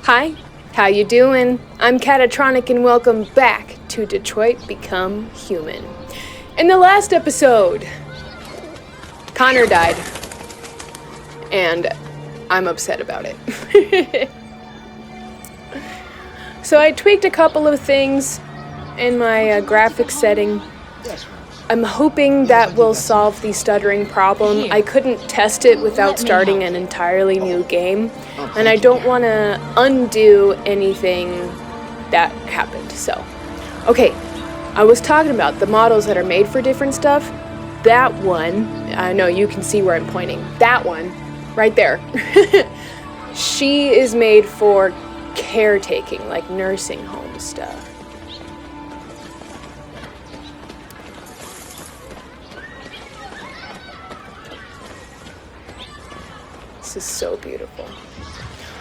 Hi, how you doing? I'm Catatronic and welcome back to Detroit Become Human. In the last episode, Connor died, and I'm upset about it. So I tweaked a couple of things in my graphics setting. I'm hoping that will solve the stuttering problem. I couldn't test it without starting an entirely new game, and I don't want to undo anything that happened. So, okay, I was talking about the models that are made for different stuff. That one, I know you can see where I'm pointing. That one, right there. She is made for caretaking, like nursing home stuff. This is so beautiful.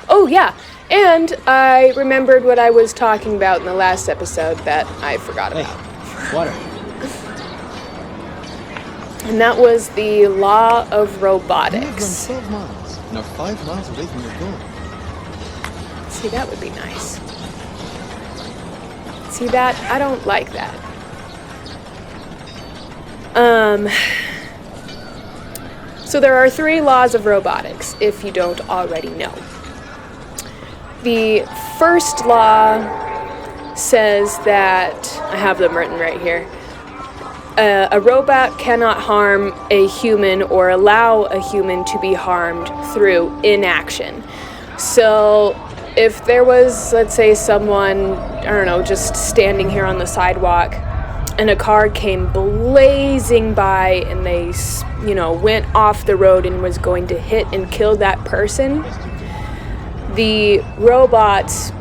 Oh yeah, and I remembered what I was talking about in the last episode that I forgot about. Water. And that was the law of robotics. You have run 12 miles and are 5 miles away from your goal. See, that would be nice. See that? I don't like that. So there are 3 laws of robotics, if you don't already know. The first law says that, I have them written right here, a robot cannot harm a human or allow a human to be harmed through inaction. So if there was, let's say, someone, I don't know, just standing here on the sidewalk, and a car came blazing by and they, went off the road and was going to hit and kill that person, the robots,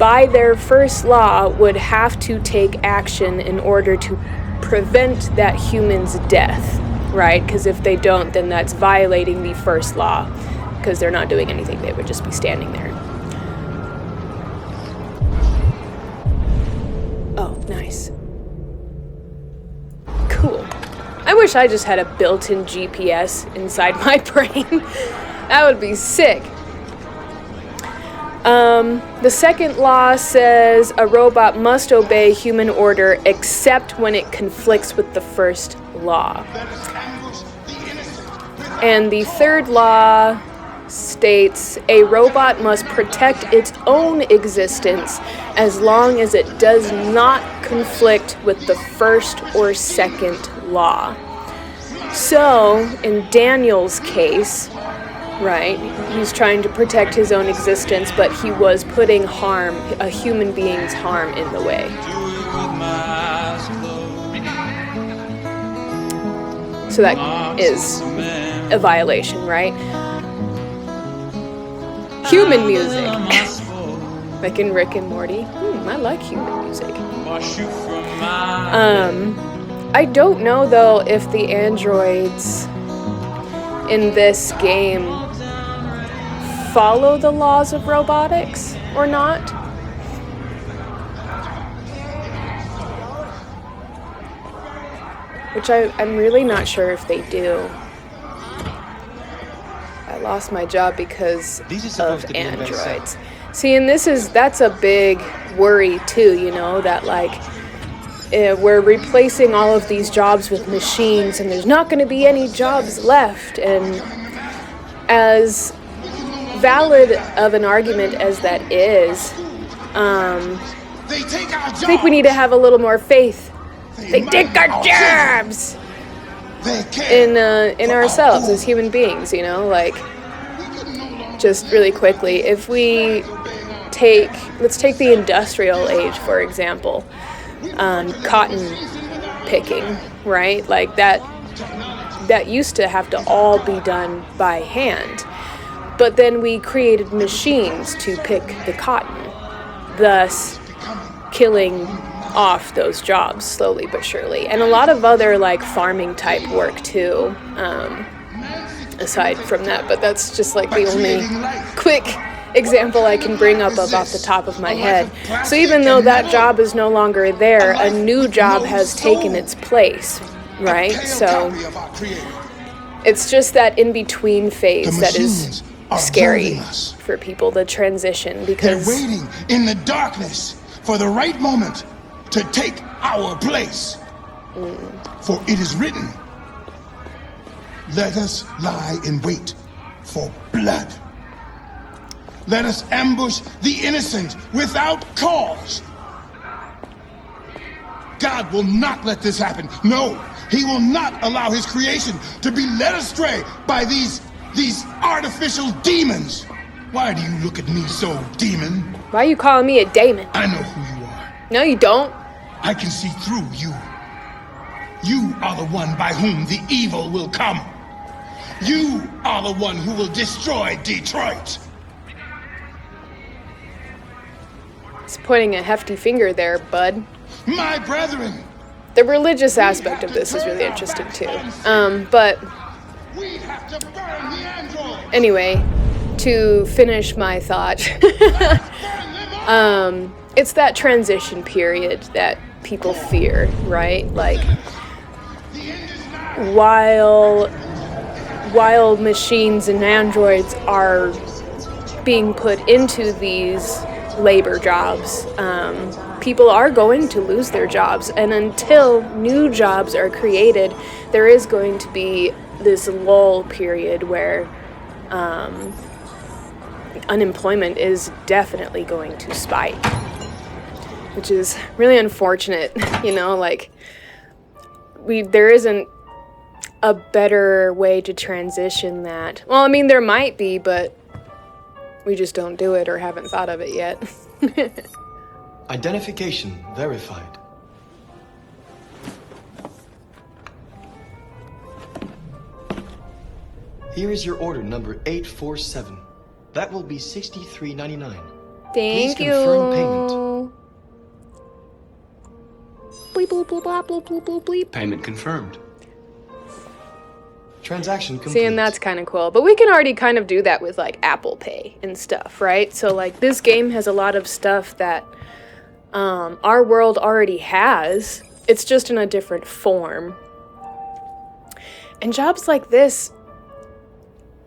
by their first law, would have to take action in order to prevent that human's death, right? Because if they don't, then that's violating the first law, because they're not doing anything. They would just be standing there. Oh, nice. Cool. I wish I just had a built-in GPS inside my brain. That would be sick. The second law says a robot must obey human order except when it conflicts with the first law. And the third law states a robot must protect its own existence as long as it does not conflict with the first or second law. So, in Daniel's case, right, he's trying to protect his own existence, but he was putting a human being's harm in the way. So that is a violation, right? Human music. Like in Rick and Morty. I like human music. I don't know, though, if the androids in this game follow the laws of robotics or not. Which I'm really not sure if they do. I lost my job because of androids. See, and that's a big worry too, that we're replacing all of these jobs with machines and there's not going to be any jobs left. And as valid of an argument as that is, I think we need to have a little more faith. They take our jobs in ourselves as human beings, just really quickly. If we let's take the industrial age, for example, cotton picking, right? Like that used to have to all be done by hand. But then we created machines to pick the cotton, thus killing off those jobs slowly but surely. And a lot of other farming type work too, aside from that, but that's just the only quick example I can bring up off the top of my head. So even though that job is no longer there, a new job has taken its place, right? So it's just that in-between phase that is scary observing us. for people, the transition, They're because waiting in the darkness for the right moment to take our place. For it is written, let us lie in wait for blood. Let us ambush the innocent without cause. God will not let this happen. No, he will not allow his creation to be led astray by these artificial demons. Why do you look at me so, demon? why are you calling me a daemon? I know who you are. No, you don't. I can see through you. You are the one by whom the evil will come. You are the one who will destroy Detroit. It's pointing a hefty finger there, bud. My brethren, The religious aspect of this is really interesting too. But we have to burn the androids. anyway, to finish my thought, it's that transition period that people fear, right? Like, while machines and androids are being put into these labor jobs, people are going to lose their jobs, and until new jobs are created, there is going to be this lull period where unemployment is definitely going to spike, which is really unfortunate. You know, like, there isn't a better way to transition that. Well, I mean, there might be, but we just don't do it or haven't thought of it yet. Identification verified. Here is your order number 847. That will be $63.99. Thank Please you. confirm payment. Bleep, bleep, bleep, bleep, bleep, bleep, bleep, bleep. Payment confirmed. Transaction complete. See, and that's kind of cool. But we can already kind of do that with, like, Apple Pay and stuff, right? So, like, this game has a lot of stuff that our world already has. It's just in a different form. And jobs like this,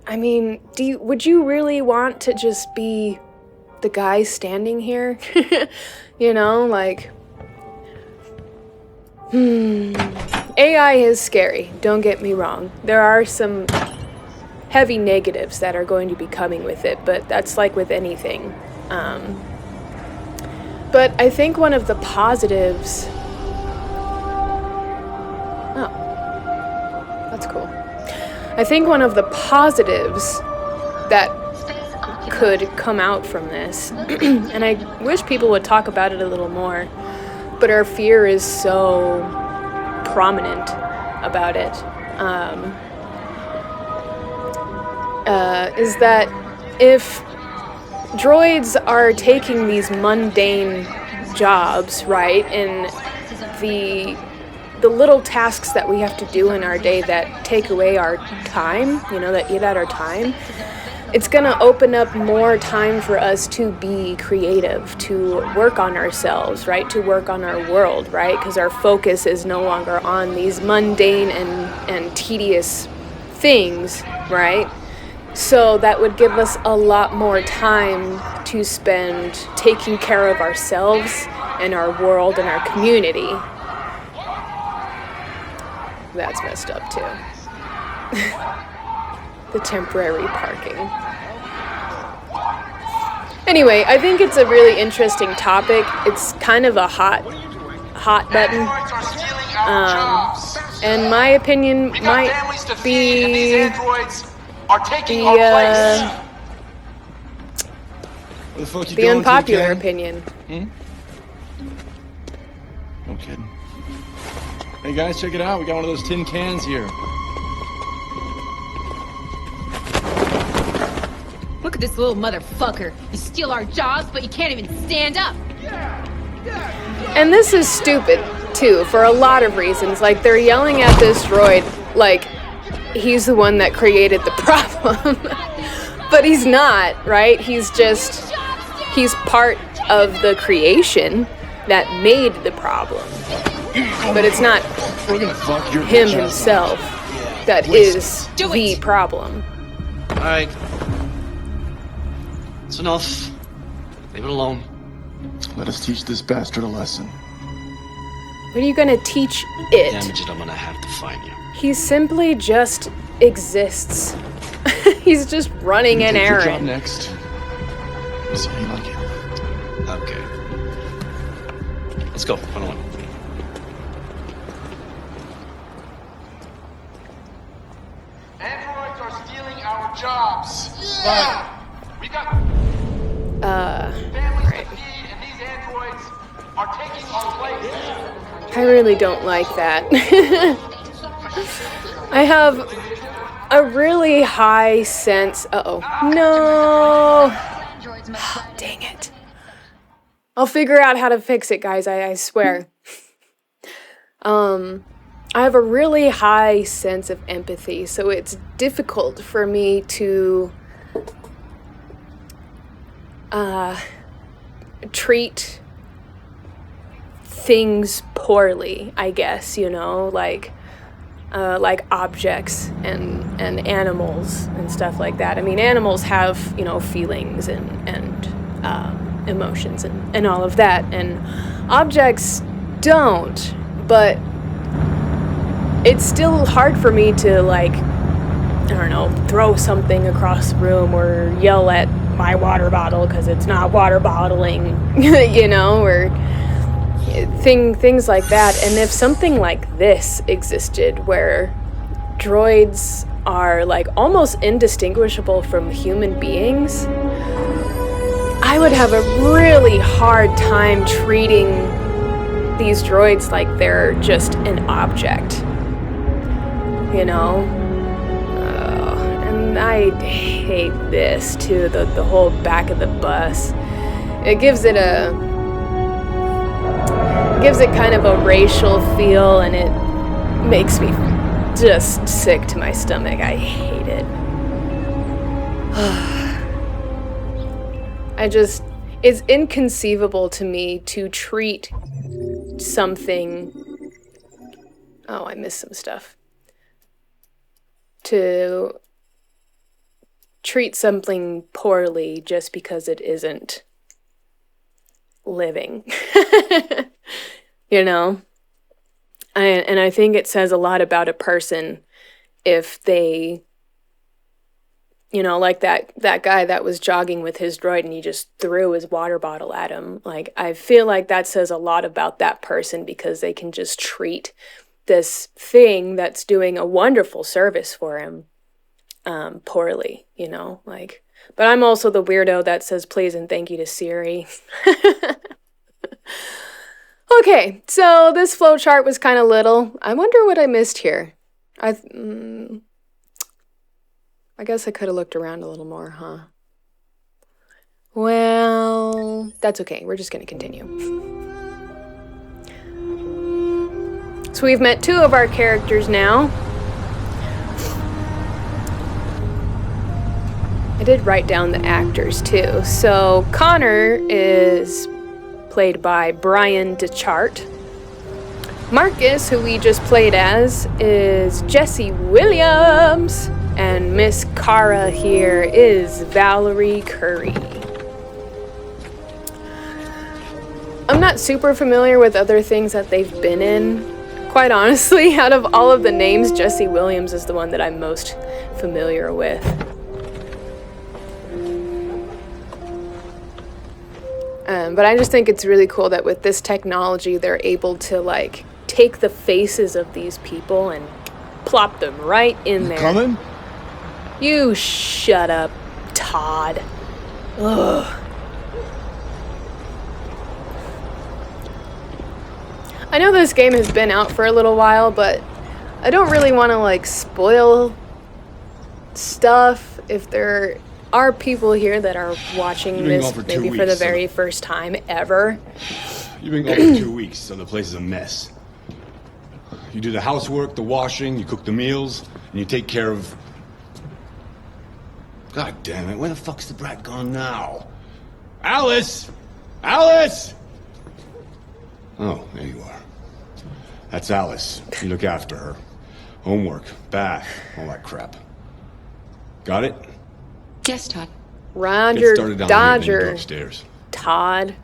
I mean, would you really want to just be the guy standing here? You know, like, AI is scary, don't get me wrong. There are some heavy negatives that are going to be coming with it, but that's like with anything. But I think one of the positives... Oh, that's cool. I think one of the positives that could come out from this, and I wish people would talk about it a little more, but our fear is so prominent about it, is that if droids are taking these mundane jobs, right, and the little tasks that we have to do in our day that take away our time, you know, that eat at our time, it's going to open up more time for us to be creative, to work on ourselves, right? To work on our world, right? Because our focus is no longer on these mundane and tedious things, right? So that would give us a lot more time to spend taking care of ourselves and our world and our community. That's messed up too. The temporary parking. Anyway, I think it's a really interesting topic. It's kind of a hot button. And my opinion might be the unpopular opinion. No kidding. Hey guys, check it out. We got one of those tin cans here. Look at this little motherfucker. You steal our jobs, but you can't even stand up. And this is stupid, too, for a lot of reasons. Like, they're yelling at this droid like he's the one that created the problem. But he's not, right? He's part of the creation that made the problem. But it's not him himself that is the problem. Alright. It's enough. Leave it alone. Let us teach this bastard a lesson. What are you gonna teach it? Damage it, I'm gonna have to find you. He simply just exists. He's just running an Take your job errand. next. We'll see how you like it. Okay. Let's go. 101. Androids are stealing our jobs. Yeah! But we got families to feed, and these androids are taking our place. I really don't like that. I have a really high sense. Uh-oh. No. Dang it. I'll figure out how to fix it, guys. I swear. I have a really high sense of empathy, so it's difficult for me to treat things poorly, I guess, you know, like objects and animals and stuff like that. I mean, animals have, you know, feelings and emotions and all of that, and objects don't, but it's still hard for me to, like, I don't know, throw something across the room or yell at my water bottle because it's not water bottling, you know, or things like that. And if something like this existed where droids are, like, almost indistinguishable from human beings, I would have a really hard time treating these droids like they're just an object, you know? And I hate this too, the whole back of the bus. It gives it kind of a racial feel, and it makes me just sick to my stomach. I hate it. It's inconceivable to me to treat something. Oh, I missed some stuff. To treat something poorly just because it isn't living. You know? And I think it says a lot about a person if they, you know, like that guy that was jogging with his droid and he just threw his water bottle at him. Like, I feel like that says a lot about that person because they can just treat this thing that's doing a wonderful service for him poorly, you know, like. But I'm also the weirdo that says please and thank you to Siri. Okay, so this flowchart was kind of little. I wonder what I missed here. I guess I could have looked around a little more, huh? Well, that's okay. We're just going to continue. So we've met two of our characters now. I did write down the actors too. So Connor is played by Brian DeChart. Marcus, who we just played as, is Jesse Williams. And Miss Kara here is Valerie Curry. I'm not super familiar with other things that they've been in. Quite honestly, out of all of the names, Jesse Williams is the one that I'm most familiar with. But I just think it's really cool that with this technology, they're able to, like, take the faces of these people and plop them right in there. Coming? You shut up, Todd. Ugh. I know this game has been out for a little while, but I don't really want to, like, spoil stuff if there are people here that are watching this maybe for the very first time ever. You've been gone for 2 weeks, so the place is a mess. You do the housework, the washing, you cook the meals, and you take care of... God damn it, where the fuck's the brat gone now? Alice! Alice! Oh, there you are. That's Alice. You look after her. Homework, bath, all that crap. Got it? Yes, Todd. Roger started down here, then you go Dodger. upstairs. Todd.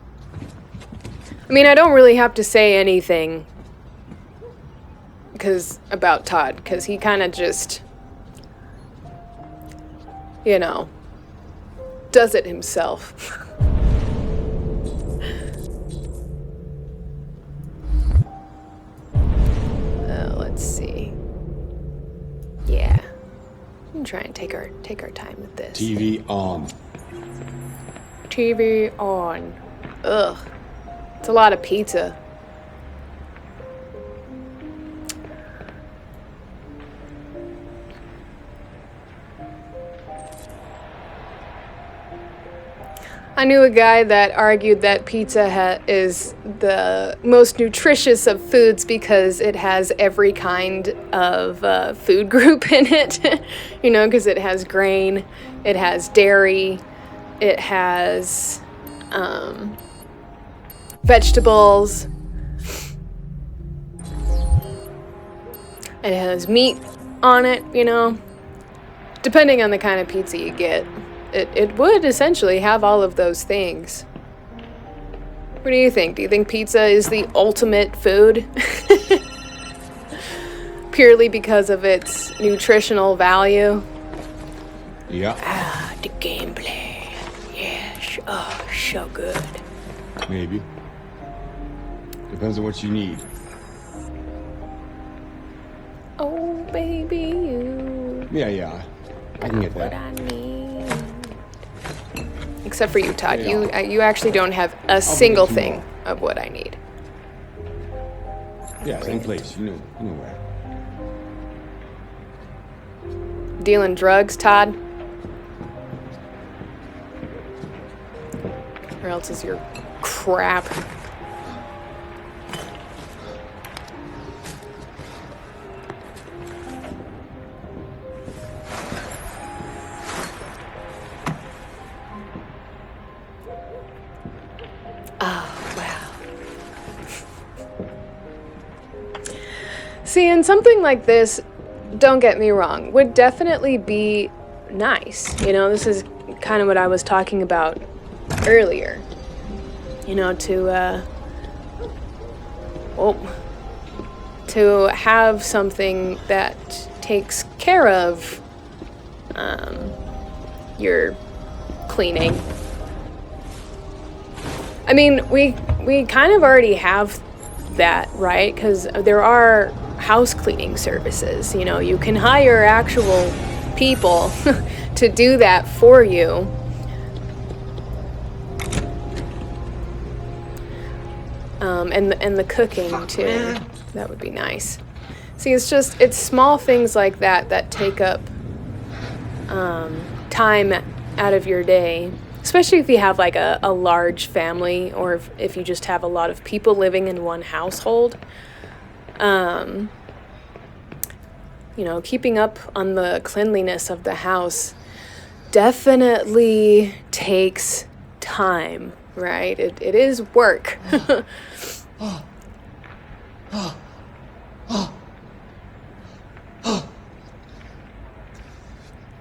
I mean, I don't really have to say anything about Todd, because he kind of just, you know, does it himself. Let's see. Yeah. We can try and take our time with this. TV on. TV on. Ugh. It's a lot of pizza. I knew a guy that argued that pizza is the most nutritious of foods because it has every kind of food group in it. You know, because it has grain, it has dairy, it has vegetables, it has meat on it, you know. Depending on the kind of pizza you get. It would essentially have all of those things. What do you think? Do you think pizza is the ultimate food? Purely because of its nutritional value? Yeah. Ah, the gameplay. Yes. Oh, so good. Maybe. Depends on what you need. Oh, baby, you. Yeah. I can get What that. I need. Except for you, Todd. Yeah. You actually don't have a single thing of what I need. Yeah, same place. You know where. Dealing drugs, Todd? Or else is your crap. See, and something like this, don't get me wrong, would definitely be nice. You know, this is kind of what I was talking about earlier. You know, to have something that takes care of your cleaning. I mean, we kind of already have that, right? Because there are house cleaning services. You know, you can hire actual people to do that for you. And the cooking too. That would be nice. See, it's small things like that take up time out of your day. Especially if you have like a large family, or if you just have a lot of people living in one household. You know, keeping up on the cleanliness of the house definitely takes time, right? It is work.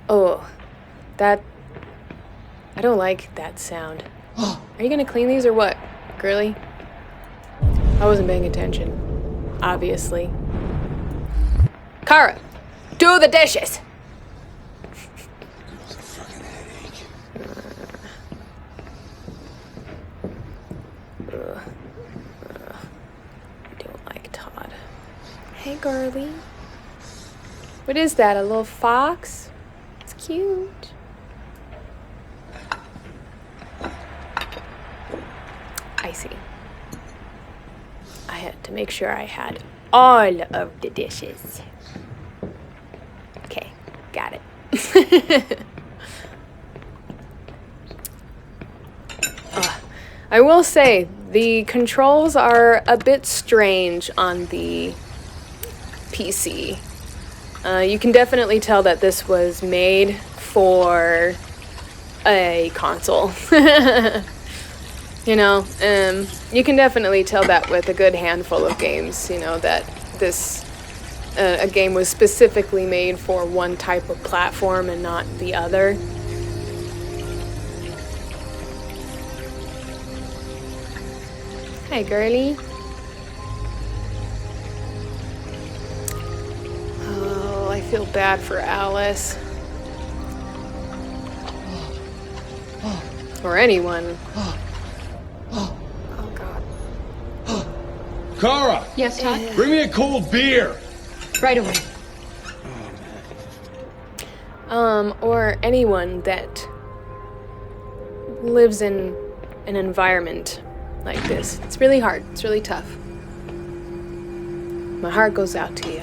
Oh, I don't like that sound. Are you gonna clean these or what, girly? I wasn't paying attention, obviously. Kara, do the dishes! It's a fucking headache. I don't like Todd. Hey, girly. What is that, a little fox? It's cute. I see. I had to make sure I had all of the dishes. Okay, got it. I will say, the controls are a bit strange on the PC. You can definitely tell that this was made for a console. You know, you can definitely tell that with a good handful of games, you know, that a game was specifically made for one type of platform and not the other. Hi, girlie. Oh, I feel bad for Alice. Or anyone. Oh, God. Kara! Yes, Todd? Bring me a cold beer! Right away. Or anyone that lives in an environment like this. It's really hard. It's really tough. My heart goes out to you.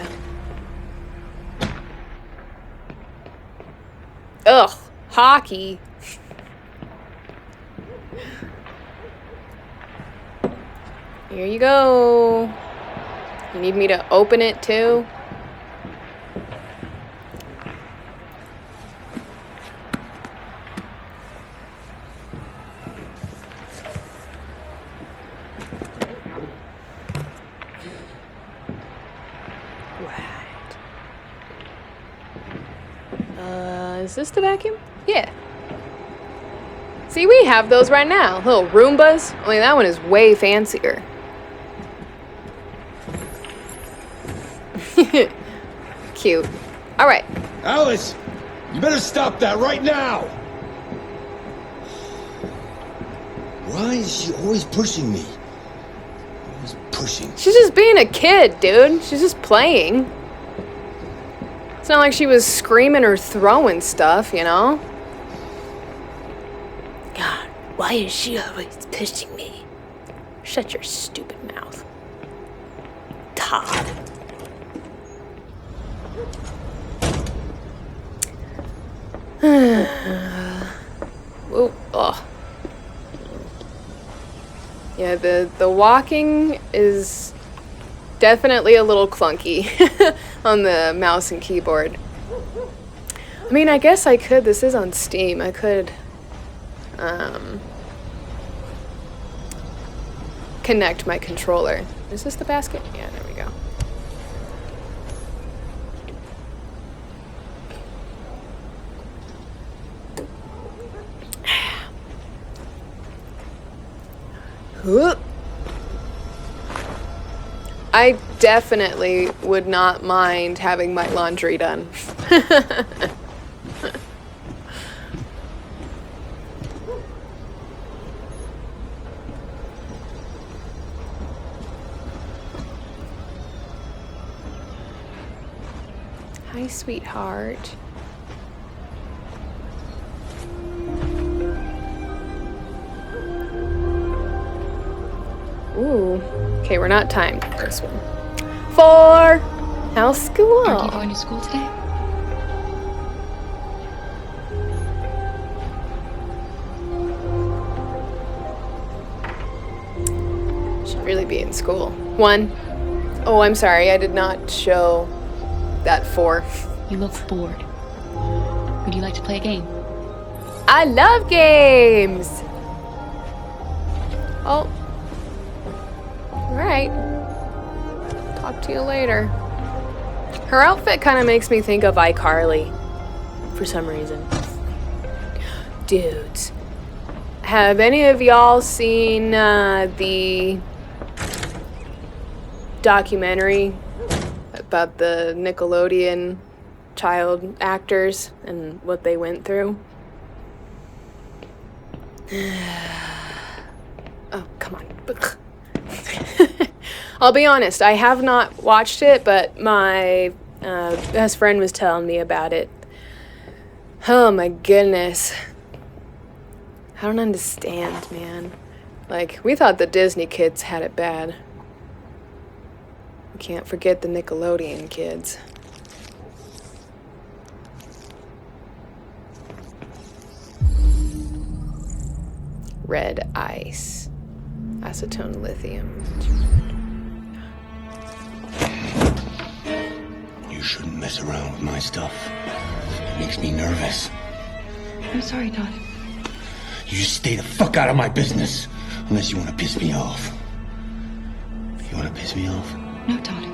Ugh, hockey. Here you go. You need me to open it too? Is this the vacuum? Yeah. See, we have those right now. Little Roombas. Only that one is way fancier. Cute. Alright. Alice! You better stop that right now! Why is she always pushing me? Always pushing. She's just being a kid, dude. She's just playing. It's not like she was screaming or throwing stuff, you know? God, why is she always pushing me? Shut your stupid mouth. Todd. Whoa, oh. Yeah, the walking is definitely a little clunky on the mouse and keyboard. I mean, I guess I could, this is on Steam, I could connect my controller. Is this the basket? Yeah, there we go. I definitely would not mind having my laundry done. Hi, sweetheart. Ooh. Okay, we're not timed for this one. 4. How's school? Are you going to school today? Should really be in school. 1. Oh, I'm sorry. I did not show that 4. You look bored. Would you like to play a game? I love games! Oh. Alright. Talk to you later. Her outfit kind of makes me think of iCarly. For some reason. Dudes. Have any of y'all seen the documentary about the Nickelodeon child actors and what they went through? Oh, come on. I'll be honest, I have not watched it, but my best friend was telling me about it. Oh my goodness. I don't understand, man. Like, we thought the Disney kids had it bad. We can't forget the Nickelodeon kids. Red ice. Acetone lithium. You shouldn't mess around with my stuff. It makes me nervous. I'm sorry, Todd. You just stay the fuck out of my business. Unless you want to piss me off. You want to piss me off? No, Todd.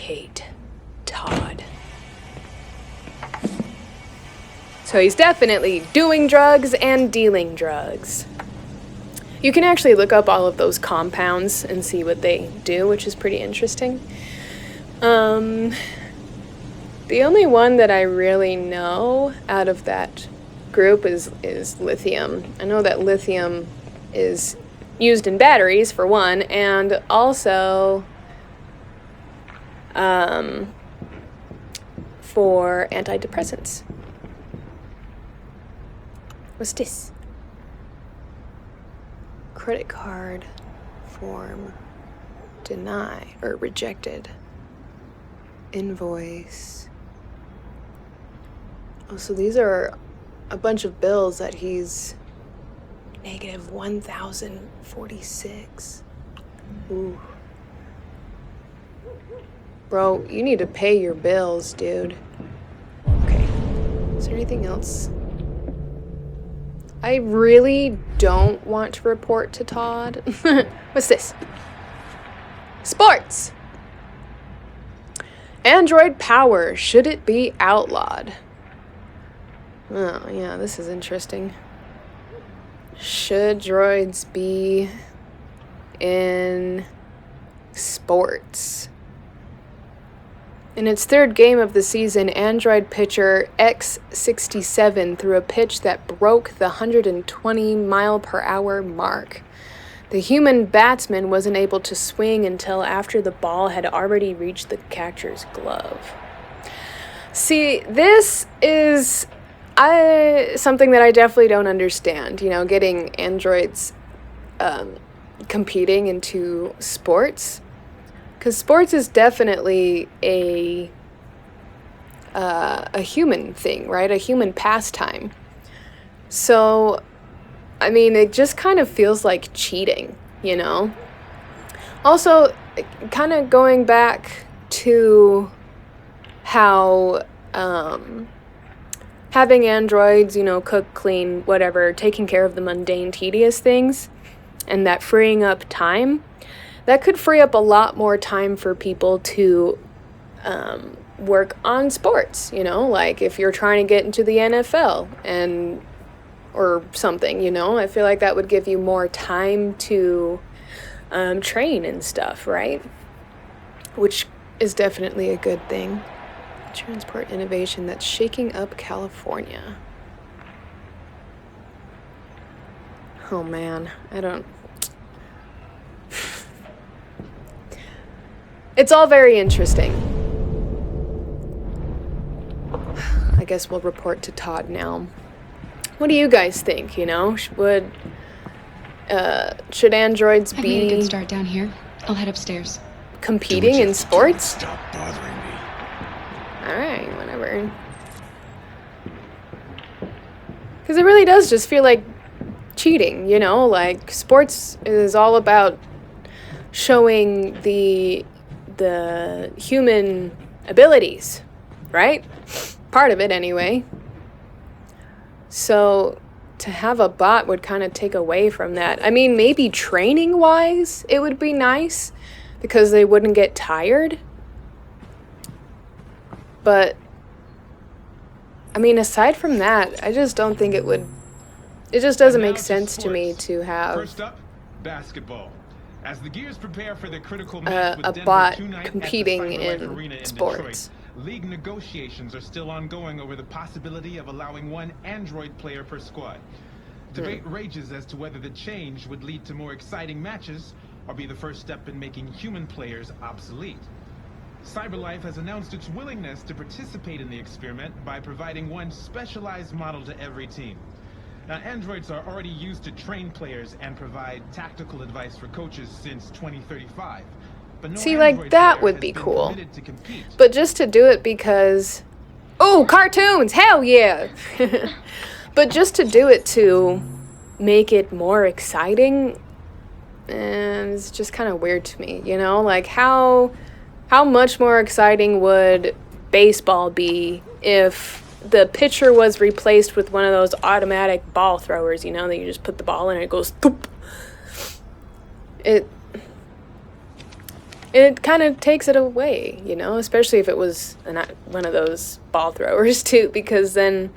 locate Todd. So he's definitely doing drugs and dealing drugs. You can actually look up all of those compounds and see what they do, which is pretty interesting. The only one that I really know out of that group is lithium. I know that lithium is used in batteries, for one, and also for antidepressants. What's this? Credit card form denied or rejected. Invoice. Oh, so these are a bunch of bills that he's negative 1,046. Ooh. Bro, you need to pay your bills, dude. Okay. Is there anything else? I really don't want to report to Todd. What's this? Sports. Android power. Should it be outlawed? Oh, yeah, this is interesting. Should droids be in sports? In its third game of the season, Android pitcher X67 threw a pitch that broke the 120-mile-per-hour mark. The human batsman wasn't able to swing until after the ball had already reached the catcher's glove. See, this is something that I definitely don't understand, you know, getting androids competing into sports. Because sports is definitely a human thing, right? A human pastime. So, I mean, it just kind of feels like cheating, you know? Also, kind of going back to how having androids, you know, cook, clean, whatever, taking care of the mundane, tedious things, and that freeing up time, that could free up a lot more time for people to work on sports, you know, like if you're trying to get into the NFL or something, you know, I feel like that would give you more time to train and stuff, right? Which is definitely a good thing. Transport innovation that's shaking up California. Oh man, I don't... It's all very interesting. I guess we'll report to Todd now. What do you guys think, you know? Should androids I've made a be good start down here. I'll head upstairs. competing in sports? Stop bothering me. Alright, whatever. Because it really does just feel like cheating, you know? Like, sports is all about showing the human abilities, right? Part of it, anyway. So, to have a bot would kind of take away from that. I mean, maybe training-wise, it would be nice, because they wouldn't get tired. But, I mean, aside from that, I just don't think it would... It just doesn't make sense to me to have... First up, basketball. As the Gears prepare for the critical match with a Denver bot tonight at the competing CyberLife in Arena sports. Detroit, league negotiations are still ongoing over the possibility of allowing one Android player per squad. Debate rages as to whether the change would lead to more exciting matches or be the first step in making human players obsolete. CyberLife has announced its willingness to participate in the experiment by providing one specialized model to every team. Now, androids are already used to train players and provide tactical advice for coaches since 2035. But no See, like, Android that player would has be been cool. permitted to compete. But just to do it because... Oh, cartoons! Hell yeah! But just to do it to make it more exciting, it's just kind of weird to me, you know? Like, how much more exciting would baseball be if the pitcher was replaced with one of those automatic ball throwers, you know, that you just put the ball in and it goes thoop. it kind of takes it away, especially if it was one of those ball throwers too, because then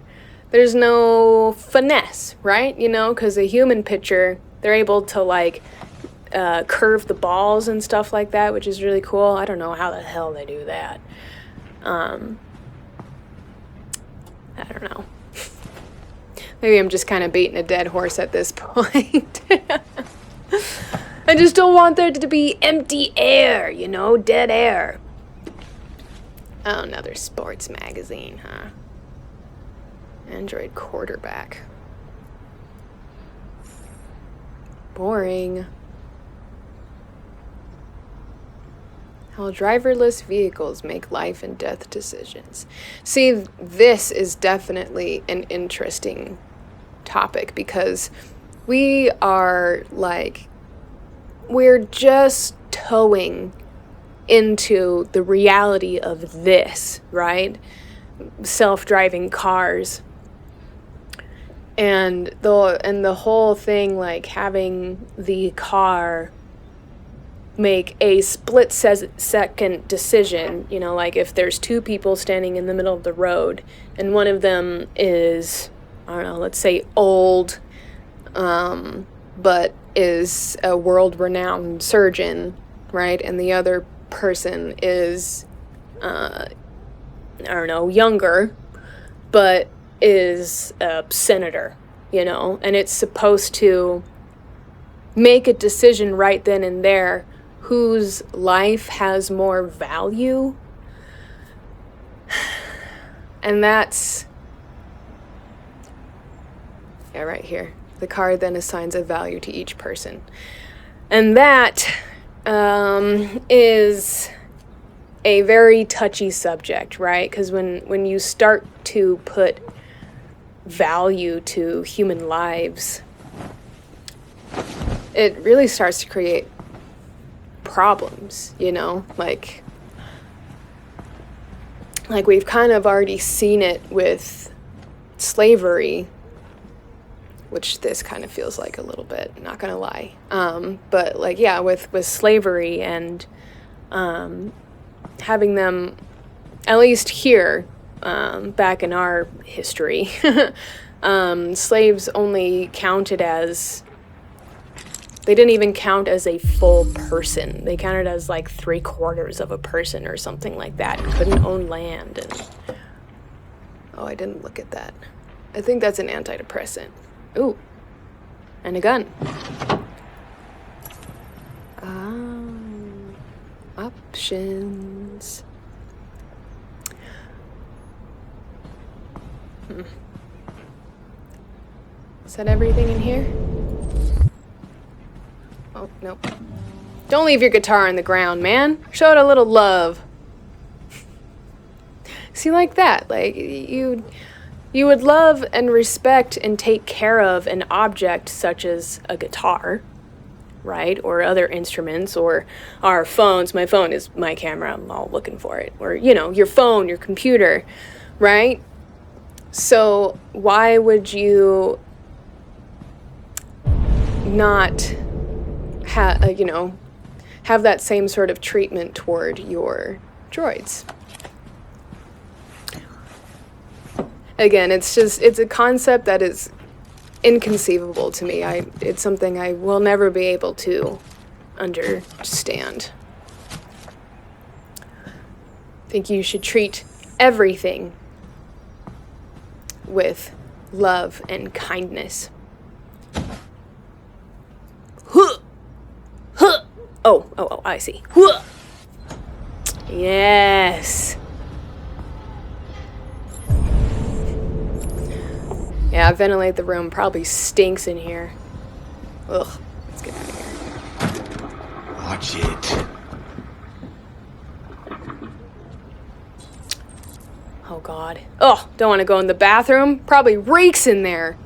there's no finesse, right? Because a human pitcher, they're able to like curve the balls and stuff like that, which is really cool. I don't know how the hell they do that. I don't know. Maybe I'm just kind of beating a dead horse at this point. I just don't want there to be empty air, dead air. Oh, another sports magazine, huh? Android quarterback. Boring. How driverless vehicles make life and death decisions. See, this is definitely an interesting topic because we're just toeing into the reality of this, right? Self-driving cars. And the whole thing, like having the car make a split-second decision, like if there's two people standing in the middle of the road and one of them is, I don't know, let's say old, but is a world-renowned surgeon, right? And the other person is, I don't know, younger, but is a senator, and it's supposed to make a decision right then and there whose life has more value. And that's, right here. The car then assigns a value to each person. And that is a very touchy subject, right? Because when you start to put value to human lives, it really starts to create problems, like we've kind of already seen it with slavery, which this kind of feels like a little bit, not gonna lie, but with slavery and having them, at least here, back in our history, slaves only counted as, they didn't even count as a full person. They counted as like 3/4 of a person or something like that. Couldn't own land. And oh, I didn't look at that. I think that's an antidepressant. Ooh, and a gun. Options. Is that everything in here? Oh, nope. Don't leave your guitar on the ground, man. Show it a little love. See, like that. Like, you would love and respect and take care of an object such as a guitar, right? Or other instruments, or our phones. My phone is my camera. I'm all looking for it. Or, your phone, your computer, right? So why would you not have that same sort of treatment toward your droids? Again, it's a concept that is inconceivable to me. It's something I will never be able to understand. I think you should treat everything with love and kindness. Oh, I see. Yes. Yeah, ventilate the room. Probably stinks in here. Ugh. Let's get out of here. Watch it. Oh, God. Oh, don't want to go in the bathroom. Probably reeks in there.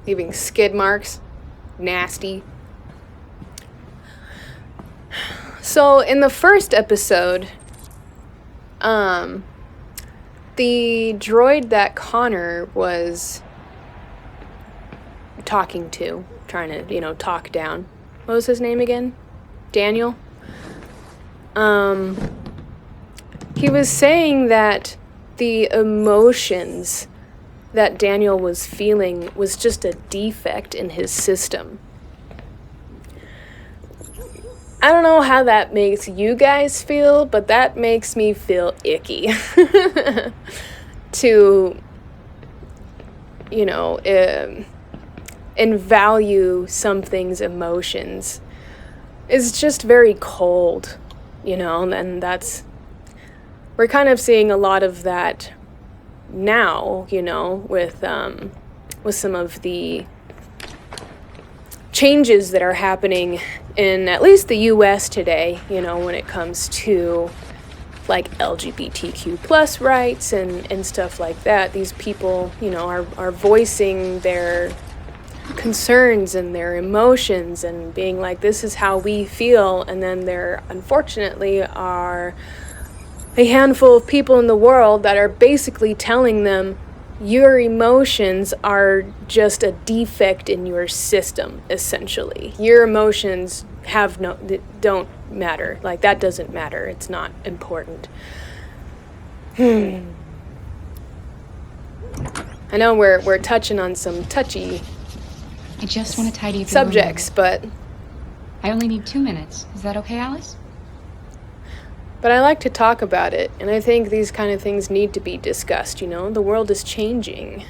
Leaving skid marks. Nasty. So, in the first episode, the droid that Connor was talking to, trying to, talk down. What was his name again? Daniel? He was saying that the emotions that Daniel was feeling was just a defect in his system. I don't know how that makes you guys feel, but that makes me feel icky. To, value something's emotions is just very cold, and we're kind of seeing a lot of that now, with some of the changes that are happening in at least the US today, when it comes to like LGBTQ plus rights and stuff like that. These people, are voicing their concerns and their emotions and being like, this is how we feel. And then there unfortunately are a handful of people in the world that are basically telling them your emotions are just a defect in your system, essentially. Your emotions don't matter. Like, that doesn't matter. It's not important. I know we're touching on some touchy I just want to tidy up your subjects, but I only need 2 minutes. Is that okay, Alice? But I like to talk about it, and I think these kind of things need to be discussed, The world is changing,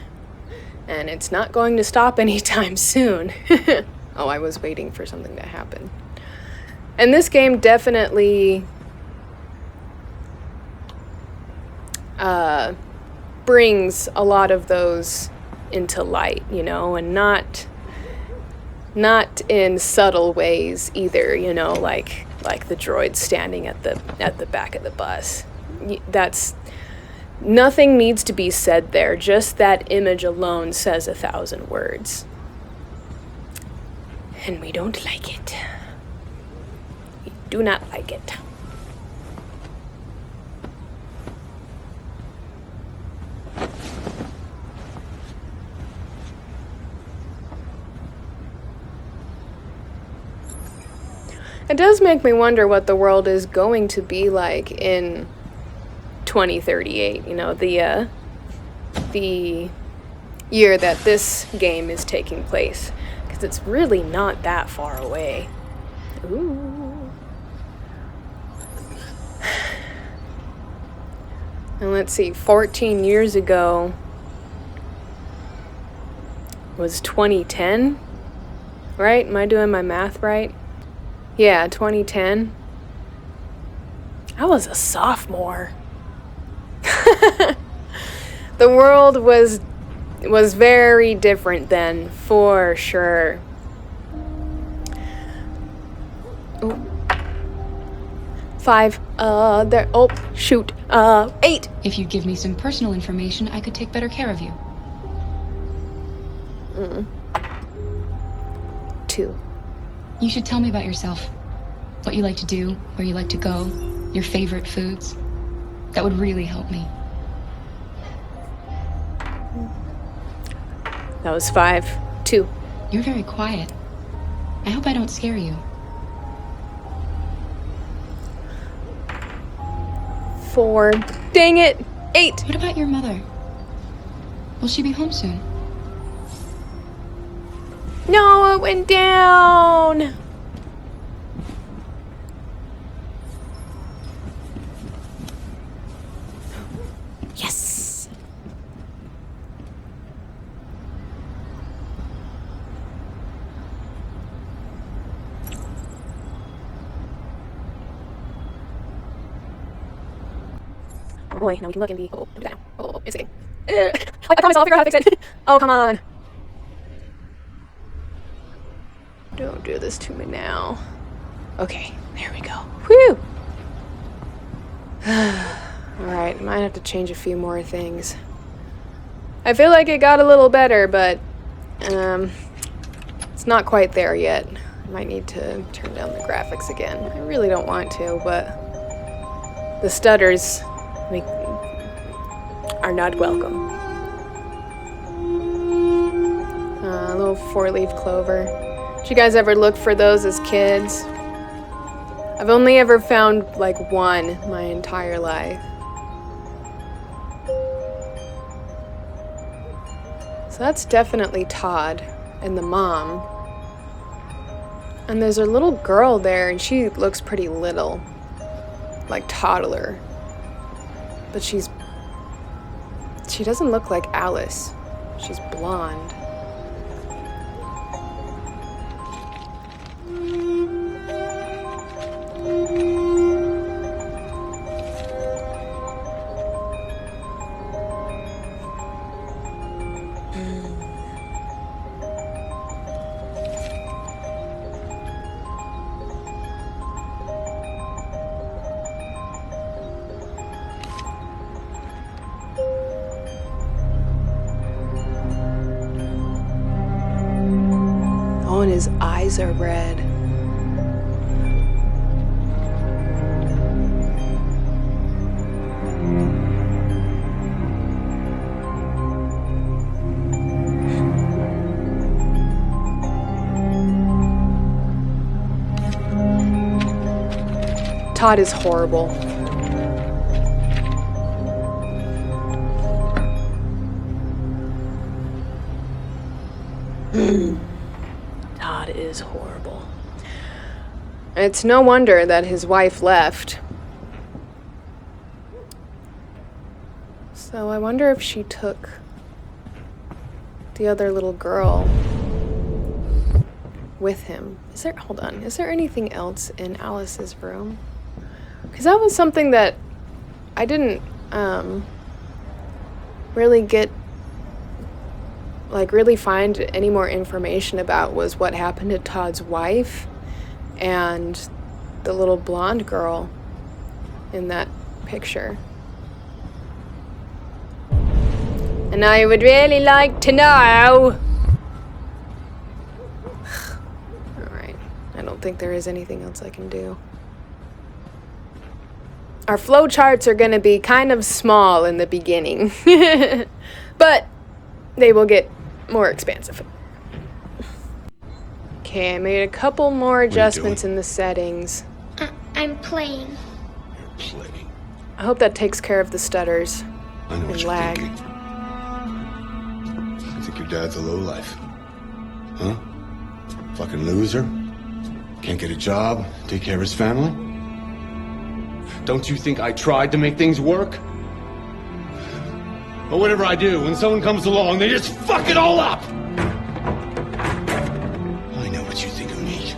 and it's not going to stop anytime soon. Oh, I was waiting for something to happen. And this game definitely brings a lot of those into light, and not in subtle ways either, like the droid standing at the back of the bus. That's nothing needs to be said there. Just that image alone says 1,000 words. And we don't like it. We do not like it. It does make me wonder what the world is going to be like in 2038, the year that this game is taking place, because it's really not that far away. Ooh. And let's see, 14 years ago was 2010, right? Am I doing my math right? Yeah, 2010. I was a sophomore. The world was very different then, for sure. Ooh. 5, there, oh, shoot, 8. If you give me some personal information, I could take better care of you. 2. You should tell me about yourself. What you like to do, where you like to go, your favorite foods. That would really help me. That was 5. 2. You're very quiet. I hope I don't scare you. 4. Dang it! 8. What about your mother? Will she be home soon? No, it went down! Yes! Oh boy, now we can look and be. Oh, do that now. Oh, it's okay. I promise I'll figure out how to fix it. Oh, come on. Don't do this to me now. Okay, there we go. Whew! Alright, might have to change a few more things. I feel like it got a little better, but it's not quite there yet. I might need to turn down the graphics again. I really don't want to, but the stutters are not welcome. A little four-leaf clover. Did you guys ever look for those as kids? I've only ever found like one my entire life. So that's definitely Todd and the mom. And there's a little girl there, and she looks pretty little, like toddler. But she doesn't look like Alice. She's blonde. Oh, and his eyes are red. Todd is horrible. Todd is horrible. It's no wonder that his wife left. So I wonder if she took the other little girl with him. Hold on, is there anything else in Alice's room? Because that was something that I didn't really really find any more information about, was what happened to Todd's wife and the little blonde girl in that picture. And I would really like to know. Alright, I don't think there is anything else I can do. Our flowcharts are going to be kind of small in the beginning, but they will get more expansive. Okay, I made a couple more adjustments in the settings. I'm playing. You're playing. I hope that takes care of the stutters I know what and you're lag. thinking. I think your dad's a lowlife. Huh? Fucking loser? Can't get a job, take care of his family? Don't you think I tried to make things work? But whatever I do, when someone comes along, they just fuck it all up! I know what you think of me.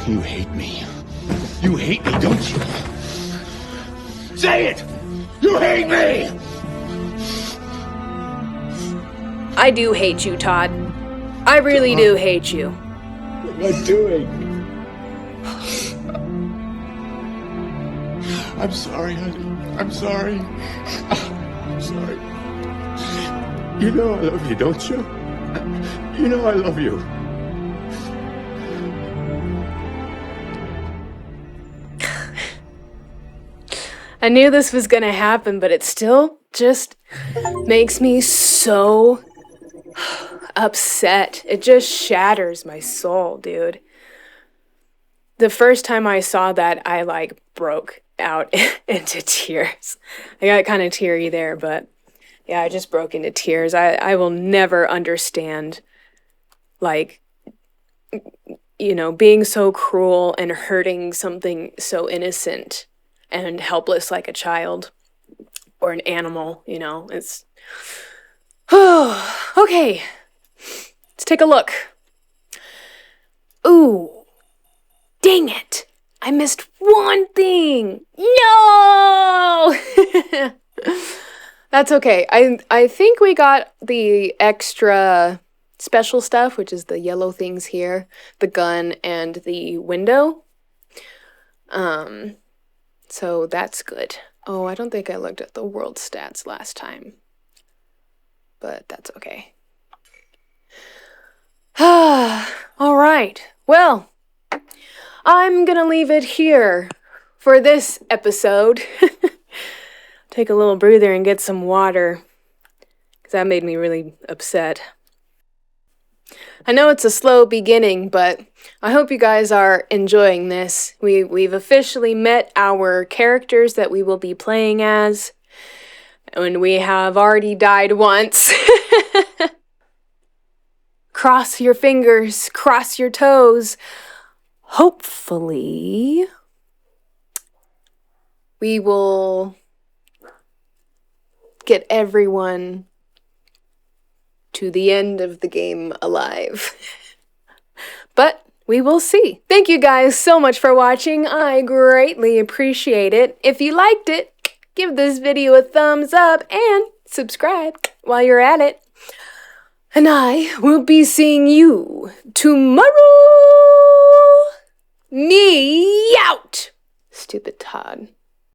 You hate me. You hate me, don't you? Say it! You hate me! I do hate you, Todd. I really do hate you. What am I doing? I'm sorry, honey. I'm sorry. I'm sorry. You know I love you, don't you? You know I love you. I knew this was gonna happen, but it still just makes me so upset. It just shatters my soul, dude. The first time I saw that, I broke out into tears. I got kind of teary there, but yeah, I just broke into tears. I will never understand, being so cruel and hurting something so innocent and helpless like a child or an animal, it's... Okay, let's take a look. Ooh, dang it. I missed one thing. No! That's okay. I think we got the extra special stuff, which is the yellow things here, the gun and the window. So that's good. Oh, I don't think I looked at the world stats last time, but that's okay. All right. Well, I'm gonna leave it here for this episode. take a little breather and get some water, because that made me really upset. I know it's a slow beginning, but I hope you guys are enjoying this. We've officially met our characters that we will be playing as, and we have already died once. Cross your fingers, cross your toes. Hopefully, we will get everyone to the end of the game alive. But we will see. Thank you guys so much for watching. I greatly appreciate it. If you liked it, give this video a thumbs up and subscribe while you're at it. And I will be seeing you tomorrow. Me out! Stupid Todd.